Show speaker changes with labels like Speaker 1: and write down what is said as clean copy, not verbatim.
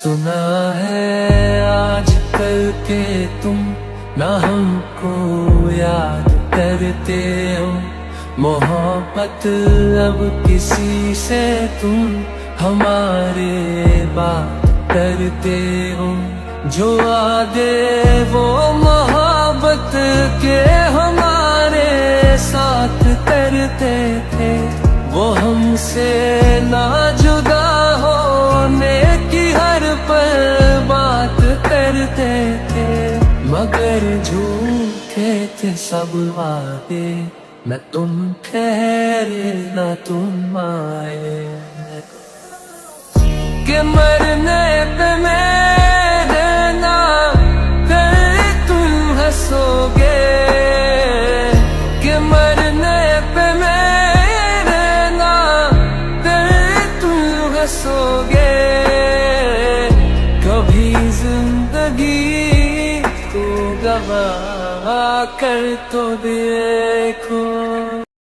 Speaker 1: सुना है आज कल के तुम ना हमको याद करते हो, मोहब्बत अब किसी से तुम हमारे बात करते हो। जो वादे वो मोहब्बत के हमारे साथ करते थे, वो हमसे ना जुदा होने की हर पल बात करते थे। मगर झूठे थे सब वादे, न तुम ठहरे न तुम आए। कि मरने पे मेरे नाम कर तुम हंसोगे, कि मरने पे मेरे नाम कर तुम हंसोगे। कभी जिंदगी को गवा कर तो देखो।